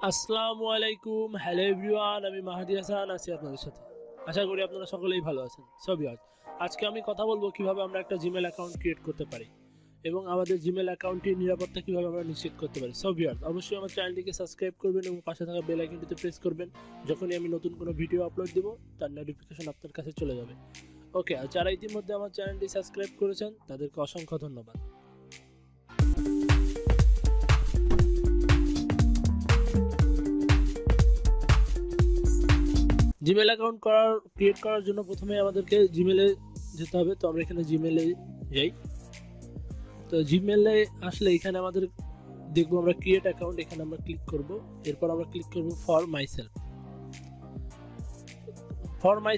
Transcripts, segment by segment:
আসসালামু আলাইকুম, hello everyone. আমি মাহাদি হাসান আছি আপনাদের সাথে। আশা করি আপনারা সকলেই ভালো আছেন। আজকে আমি কথা বলবো কিভাবে আমরা একটা জিমেল অ্যাকাউন্ট ক্রিয়েট করতে পারি এবং আমাদের জিমেল অ্যাকাউন্টের নিরাপত্তা কিভাবে আমরা নিশ্চিত করতে পারি। অবশ্যই আমার চ্যানেলটিকে সাবস্ক্রাইব করবেন এবং পাশে থাকা বেল আইকনটিতে প্রেস করবেন। যখনই আমি নতুন কোনো ভিডিও আপলোড দেবো তার নোটিফিকেশন আপনার কাছে চলে যাবে। ওকে, আর যারা ইতিমধ্যে আমার চ্যানেলটি সাবস্ক্রাইব করেছেন তাদেরকে অসংখ্য ধন্যবাদ। জিমেল অ্যাকাউন্ট ক্রিয়েট করার জন্য প্রথমে আমাদেরকে জিমেলে যেতে হবে। তো আমরা এখানে জিমেলে যাই। তো জিমেলে আসলে এখানে আমাদের দেখবো আমরা ক্রিয়েট অ্যাকাউন্ট, এখানে আমরা ক্লিক করব। এরপর আমরা ক্লিক করব ফর মাই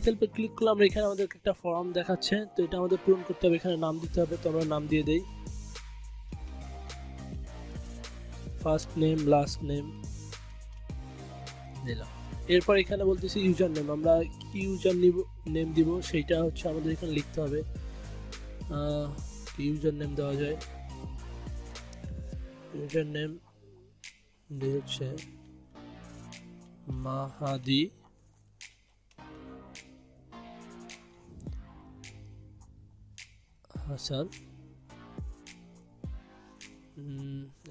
সেলফে ক্লিক করলে আমরা এখানে আমাদেরকে একটা ফর্ম দেখাচ্ছে। তো এটা আমাদের পূরণ করতে হবে, এখানে নাম দিতে হবে। তো আমরা নাম দিয়ে দেই, ফার্স্ট নেম লাস্ট নেম দিলাম। এরপর এখানে বলতেছি ইউজার নেম, আমরা কি ইউজার নেম দিব সেইটা হচ্ছে আমাদের এখানে লিখতে হবে। ইউজার নেম দেওয়া যায়, ইউজার নেম হচ্ছে মাহাদি হাসান।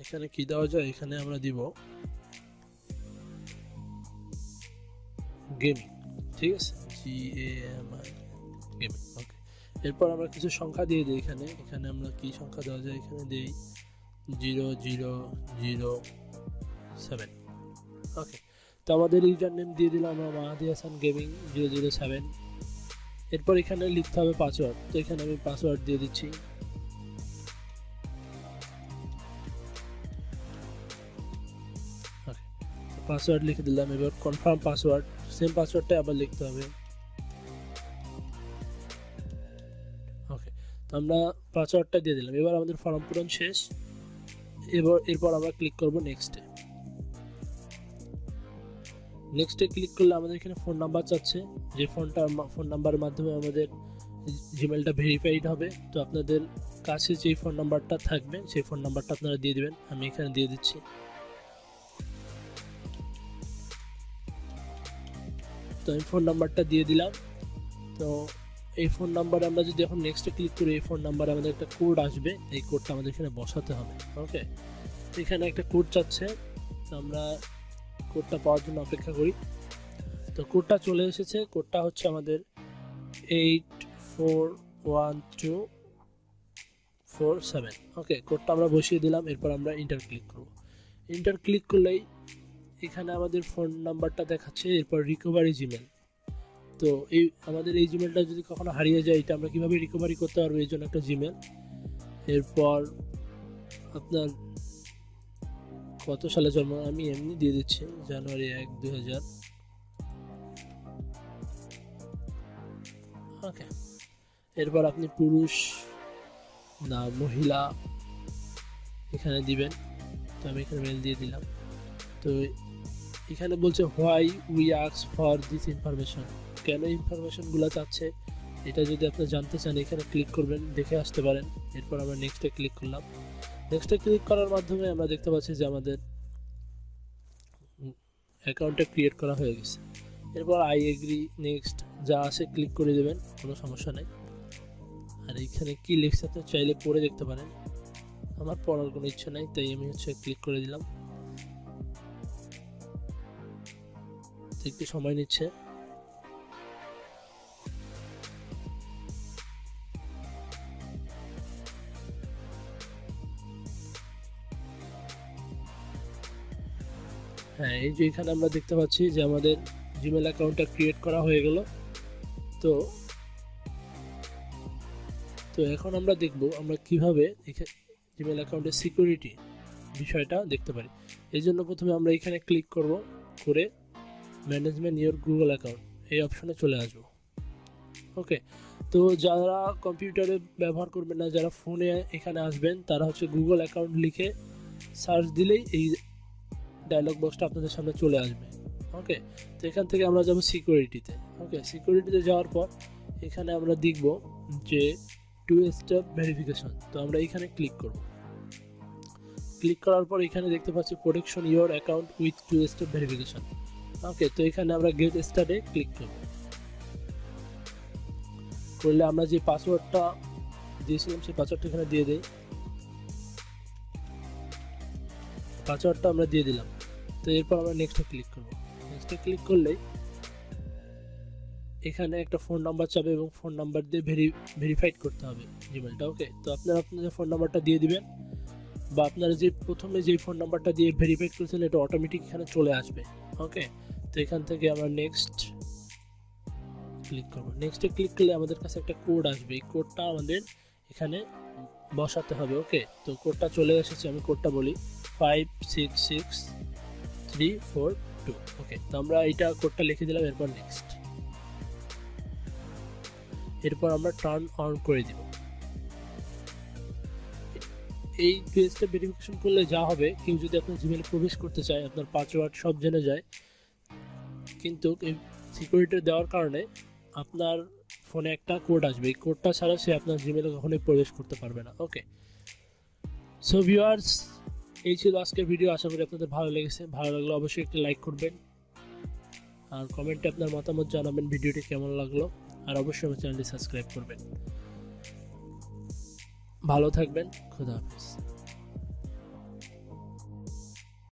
এখানে কি দেওয়া যায়, এখানে আমরা দিব গেমিং, ঠিক আছে, GAMI গেমিং। ওকে, এরপর আমরা কিছু সংখ্যা দিয়ে দিই। এখানে আমরা কি সংখ্যা দেওয়া যায়, এখানে দিই 0007। ওকে, তো আমাদের ইউজার নেম দিয়ে দিলাম আমরা মাহাদি হাসান গেমিং 007। এরপর এখানে লিখতে হবে পাসওয়ার্ড। তো এখানে আমি পাসওয়ার্ড দিয়ে দিচ্ছি। পাসওয়ার্ড লিখে দিলাম। এবার কনফার্ম পাসওয়ার্ড, সেম পাসওয়ার্ডটা আবার লিখতে হবে। ওকে, তো আমরা পাসওয়ার্ডটা দিয়ে দিলাম। এবার আমাদের ফর্ম পূরণ শেষ। এরপর আমরা ক্লিক করব নেক্সটে ক্লিক করলে আমাদের এখানে ফোন নাম্বার চাচ্ছে, যে ফোন নাম্বারের মাধ্যমে আমাদের জিমেলটা ভেরিফাইড হবে। তো আপনাদের কাছে যেই ফোন নাম্বারটা থাকবে সেই ফোন নাম্বারটা আপনারা দিয়ে দিবেন। আমি এখানে দিয়ে দিচ্ছি। তো আমি ফোন নাম্বারটা দিয়ে দিলাম। তো এই ফোন নাম্বারে আমরা যদি এখন নেক্সটে ক্লিক করি, এই ফোন নাম্বারে আমাদের একটা কোড আসবে, এই কোডটা আমাদের এখানে বসাতে হবে। ওকে, তো এখানে একটা কোড চাচ্ছে, তো আমরা কোডটা পাওয়ার জন্য অপেক্ষা করি। তো কোডটা চলে এসেছে। কোডটা হচ্ছে আমাদের 841247। ওকে, কোডটা আমরা বসিয়ে দিলাম। এরপর আমরা ইন্টার ক্লিক করব। ইন্টার ক্লিক করলেই এখানে আমাদের ফোন নাম্বারটা দেখাচ্ছে। এরপর রিকভারি জিমেল। তো আমাদের এই জিমেলটা যদি কখনো হারিয়ে যায়, এটা আমরা কিভাবে রিকভারি করতে পারবো, এই জন্য একটা জিমেল। এরপর আপনার কত সালে জন্ম, আমি এমনি দিয়ে দিচ্ছি জানুয়ারি 1, 2000। ওকে, এরপর আপনি পুরুষ না মহিলা এখানে দিবেন। তো আমি এখানে মেল দিয়ে দিলাম। তো এখানে বলছে why we ask for this information, কেন ইনফরমেশনগুলো চাচ্ছে এটা যদি আপনি জানতে চান এখানে ক্লিক করবেন, দেখে আসতে পারেন। এরপর আমরা নেক্সটে ক্লিক করলাম। নেক্সটে ক্লিক করার মাধ্যমে আমরা দেখতে পাচ্ছি যে আমাদের অ্যাকাউন্টটা ক্রিয়েট করা হয়ে গেছে। এরপর আই এগ্রি নেক্সট যা আছে ক্লিক করে দেবেন, কোনো সমস্যা নেই। আর এইখানে কি লেখছে আপনি চাইলে পড়ে দেখতে পারেন, আমার পড়ার কোনো ইচ্ছা নেই, তাই আমি ক্লিক করে দিলাম। একটু সময় নিচ্ছে। হ্যাঁ, এই যে এখানে আমরা দেখতে পাচ্ছি যে আমাদের জিমেল অ্যাকাউন্টটা ক্রিয়েট করা হয়ে গেল। তো এখন আমরা দেখব আমরা কিভাবে জিমেল অ্যাকাউন্টের সিকিউরিটি বিষয়টা দেখতে পারি। এই জন্য প্রথমে আমরা এখানে ক্লিক করব, করে ম্যানেজমেন্ট ইওর গুগল অ্যাকাউন্ট এই অপশনে চলে আসব। ওকে, তো যারা কম্পিউটারে ব্যবহার করবেন না, যারা ফোনে এখানে আসবেন, তারা গুগল অ্যাকাউন্ট লিখে সার্চ দিলেই এই ডায়লগ বক্সটা আপনাদের সামনে চলে আসবে। ওকে, তো এখান থেকে আমরা যাব সিকিউরিটিতে। ওকে, সিকিউরিটিতে যাওয়ার পর এখানে আমরা দেখব যে 2 স্টেপ ভেরিফিকেশন। তো আমরা এখানে ক্লিক করব। ক্লিক করার পর এখানে দেখতে পাচ্ছি protection your account with 2 step verification. Okay, তো এখানে আমরা গেট স্টার্টে ক্লিক করব। করলে আমরা যে পাসওয়ার্ডটা দিয়েছিলাম সেই পাসওয়ার্ডটা এখানে দিয়ে দেই। পাসওয়ার্ডটা আমরা দিয়ে দিলাম। তো এরপর আমরা নেক্সটে ক্লিক করব। নেক্সটে ক্লিক করলেই এখানে একটা ফোন নাম্বার চাবে এবং ফোন নাম্বার দিয়ে ভেরিফাইড করতে হবে জিমেলটা। ওকে, তো আপনারা আপনাদের ফোন নাম্বারটা দিয়ে দিবেন, বা আপনারা যে প্রথমে যে ফোন নাম্বারটা দিয়ে ভেরিফাইড করেছিলেন এটা অটোমেটিক এখানে চলে আসবে। ওকে, তো এখান থেকে আমরা নেক্সট ক্লিক করব। নেক্সটে ক্লিক করলে আমাদের কাছে একটা কোড আসবে, এই কোডটা আমাদের এখানে বসাতে হবে। ওকে, তো কোডটা চলে এসেছে, আমি কোডটা বলি 566342। ওকে, তো আমরা এইটা কোডটা লিখে দিলাম। এরপর নেক্সট, এরপর আমরা টার্ন অন করে দিব। এই টু স্টেপ ভেরিফিকেশন করলে যা হবে, কেউ যদি আপনার জিমেলে প্রবেশ করতে চায়, আপনার পাসওয়ার্ড সব জেনে যায়, কিন্তু এই সিকিউরিটি দেওয়ার কারণে আপনার ফোনে একটা কোড আসবে, এই কোডটা ছাড়া সে আপনার জিমেলে কখনোই প্রবেশ করতে পারবে না। ওকে, সো ভিউয়ার্স, এই ছিল আজকের ভিডিও। আশা করি আপনাদের ভালো লেগেছে। ভালো লাগলে অবশ্যই একটা লাইক করবেন, আর কমেন্টে আপনার মতামত জানাবেন ভিডিওটি কেমন লাগলো, আর অবশ্যই আমার চ্যানেলটি সাবস্ক্রাইব করবেন। ভালো থাকবেন, খোদা হাফেজ।